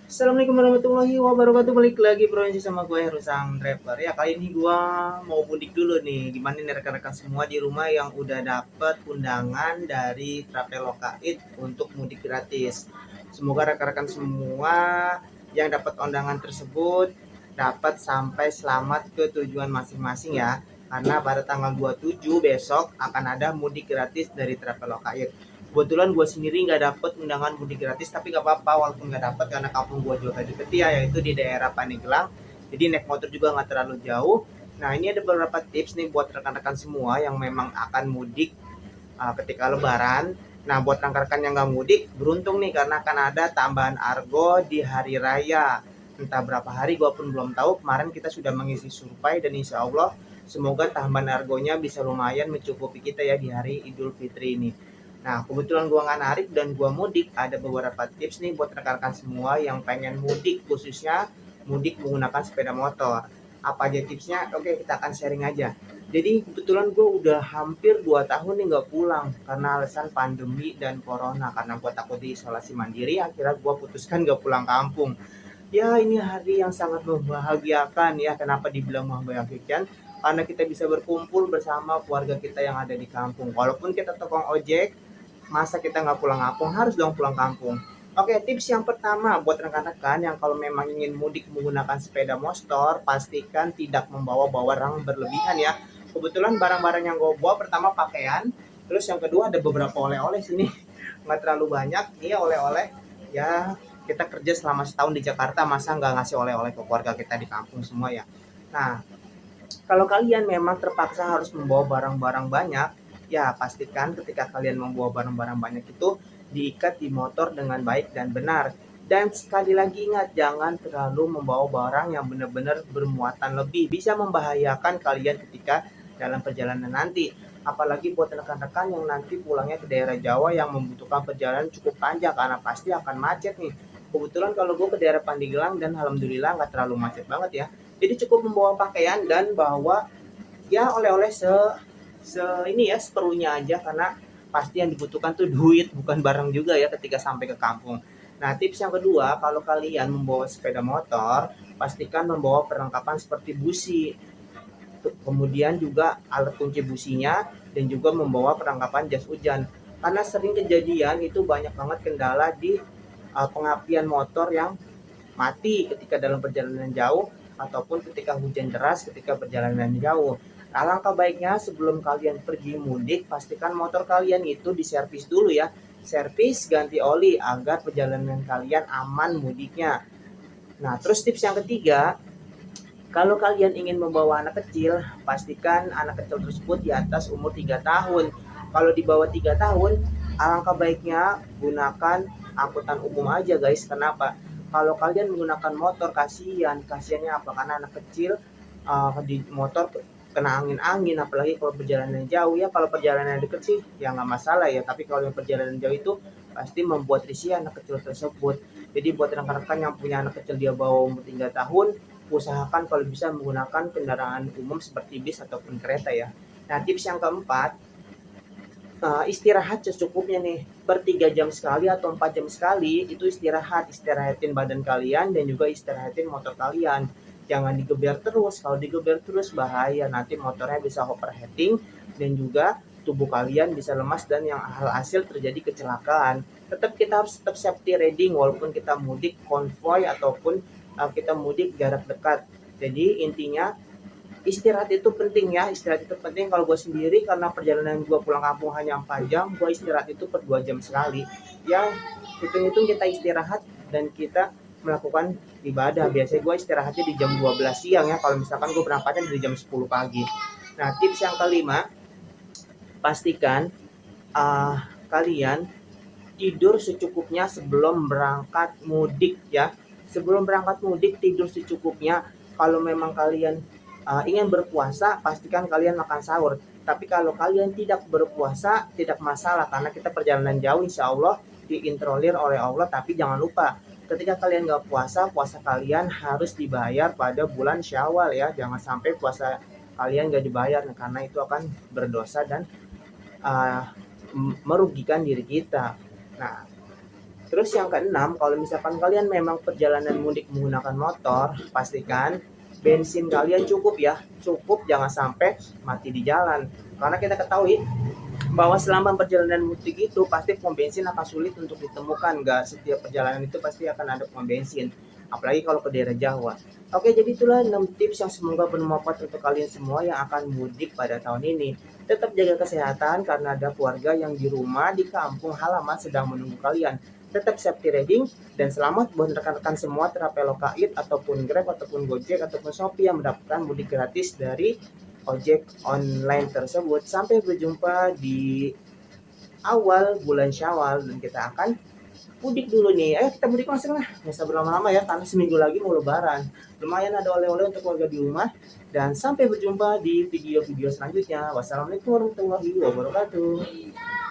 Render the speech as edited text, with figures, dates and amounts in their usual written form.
Assalamualaikum warahmatullahi wabarakatuh. Balik lagi bro sama gue Heru sang driver. Ya kali ini gue mau mudik dulu nih. Gimana nih rekan-rekan semua di rumah yang udah dapet undangan dari Traveloka It untuk mudik gratis. Semoga rekan-rekan semua yang dapat undangan tersebut dapat sampai selamat ke tujuan masing-masing ya. Karena pada tanggal 27 besok akan ada mudik gratis dari Traveloka It. Kebetulan gue sendiri nggak dapet undangan mudik gratis, tapi nggak apa-apa walaupun nggak dapet karena kampung gue juga deket ya, yaitu di daerah Pandeglang. Jadi naik motor juga nggak terlalu jauh. Nah ini ada beberapa tips nih buat rekan-rekan semua yang memang akan mudik ketika Lebaran. Nah buat rekan-rekan yang nggak mudik beruntung nih karena akan ada tambahan argo di hari raya. Entah berapa hari gue pun belum tahu. Kemarin kita sudah mengisi survei dan insya Allah semoga tambahan argonya bisa lumayan mencukupi kita ya di hari Idul Fitri ini. Nah, kebetulan gua nggak narik dan gua mudik, ada beberapa tips nih buat rekan-rekan semua yang pengen mudik, khususnya mudik menggunakan sepeda motor. Apa aja tipsnya? Oke, kita akan sharing aja. Jadi kebetulan gue udah hampir 2 tahun nih nggak pulang karena alasan pandemi dan corona. Karena gue takut diisolasi mandiri, akhirnya gue putuskan nggak pulang kampung. Ya ini hari yang sangat membahagiakan ya. Kenapa dibilang membahagiakan? Karena kita bisa berkumpul bersama keluarga kita yang ada di kampung. Walaupun kita tukang ojek, masa kita nggak pulang kampung, harus dong pulang kampung. Oke, tips yang pertama buat rekan-rekan yang kalau memang ingin mudik menggunakan sepeda motor, pastikan tidak membawa barang berlebihan ya. Kebetulan barang-barang yang gue bawa pertama pakaian, terus yang kedua ada beberapa oleh-oleh sini, nggak terlalu banyak. Iya oleh-oleh, ya kita kerja selama setahun di Jakarta, masa nggak ngasih oleh-oleh ke keluarga kita di kampung semua ya. Nah, kalau kalian memang terpaksa harus membawa barang-barang banyak, ya pastikan ketika kalian membawa barang-barang banyak itu diikat di motor dengan baik dan benar. Dan sekali lagi ingat, jangan terlalu membawa barang yang benar-benar bermuatan lebih. Bisa membahayakan kalian ketika dalam perjalanan nanti. Apalagi buat rekan-rekan yang nanti pulangnya ke daerah Jawa yang membutuhkan perjalanan cukup panjang karena pasti akan macet nih. Kebetulan kalau gue ke daerah Pandeglang dan alhamdulillah nggak terlalu macet banget ya. Jadi cukup membawa pakaian dan bawa ya oleh-oleh se ini ya seperlunya aja karena pasti yang dibutuhkan tuh duit bukan barang juga ya ketika sampai ke kampung. Nah, tips yang kedua, kalau kalian membawa sepeda motor, pastikan membawa perlengkapan seperti busi, kemudian juga alat kunci businya dan juga membawa perlengkapan jas hujan. Karena sering kejadian itu banyak banget kendala di pengapian motor yang mati ketika dalam perjalanan jauh ataupun ketika hujan deras ketika perjalanan jauh. Alangkah baiknya sebelum kalian pergi mudik, pastikan motor kalian itu diservis dulu ya. Servis, ganti oli agar perjalanan kalian aman mudiknya. Nah, terus tips yang ketiga, kalau kalian ingin membawa anak kecil, pastikan anak kecil tersebut di atas umur 3 tahun. Kalau di bawah 3 tahun, alangkah baiknya gunakan angkutan umum aja guys. Kenapa? Kalau kalian menggunakan motor, kasihannya apa? Karena anak kecil di motor kena angin-angin, apalagi kalau perjalanan jauh ya. Kalau perjalanan dekat sih ya nggak masalah ya, tapi kalau yang perjalanan jauh itu pasti membuat risih anak kecil tersebut. Jadi buat rekan-rekan yang punya anak kecil dia bawa umur 3 tahun, usahakan kalau bisa menggunakan kendaraan umum seperti bis ataupun kereta ya. Nah, tips yang keempat, istirahat secukupnya nih. Per 3 jam sekali atau 4 jam sekali itu istirahatin badan kalian dan juga istirahatin motor kalian. Jangan digeber terus, kalau digeber terus bahaya, nanti motornya bisa overheating dan juga tubuh kalian bisa lemas dan yang hasil terjadi kecelakaan. Tetap kita harus tetap safety riding walaupun kita mudik konvoy ataupun kita mudik jarak dekat. Jadi intinya istirahat itu penting ya, istirahat itu penting. Kalau gue sendiri karena perjalanan gue pulang kampung hanya 4 jam, gue istirahat itu per 2 jam sekali. Ya hitung-hitung kita istirahat dan kita melakukan ibadah. Biasanya gue istirahatnya di jam 12 siang ya, kalau misalkan gue berangkatnya dari jam 10 pagi. Nah, tips yang kelima, pastikan kalian tidur secukupnya sebelum berangkat mudik ya. Sebelum berangkat mudik tidur secukupnya. Kalau memang kalian ingin berpuasa, pastikan kalian makan sahur. Tapi kalau kalian tidak berpuasa, tidak masalah karena kita perjalanan jauh insya Allah diintrolir oleh Allah. Tapi jangan lupa, ketika kalian nggak puasa, puasa kalian harus dibayar pada bulan Syawal ya. Jangan sampai puasa kalian nggak dibayar karena itu akan berdosa dan uh, merugikan diri kita. Nah, Terus yang keenam, kalau misalkan kalian memang perjalanan mudik menggunakan motor, pastikan bensin kalian cukup ya, cukup, jangan sampai mati di jalan. Karena kita ketahui bahwa selama perjalanan mudik itu pasti pom bensin akan sulit untuk ditemukan. Gak setiap perjalanan itu pasti akan ada pom bensin, apalagi kalau ke daerah Jawa. Oke, jadi itulah 6 tips yang semoga bermanfaat untuk kalian semua yang akan mudik pada tahun ini. Tetap jaga kesehatan karena ada keluarga yang di rumah di kampung halaman sedang menunggu kalian. Tetap safety riding dan selamat buat rekan-rekan semua Traveloka Eat ataupun Grab ataupun Gojek ataupun Shopee yang mendapatkan mudik gratis dari ojek online tersebut. Sampai berjumpa di awal bulan Syawal dan kita akan mudik dulu nih. Ayo kita mudik langsung lah. Nggak usah berlama-lama ya karena seminggu lagi mau lebaran. Lumayan ada oleh-oleh untuk keluarga di rumah. Dan sampai berjumpa di video-video selanjutnya. Wassalamualaikum warahmatullahi wabarakatuh.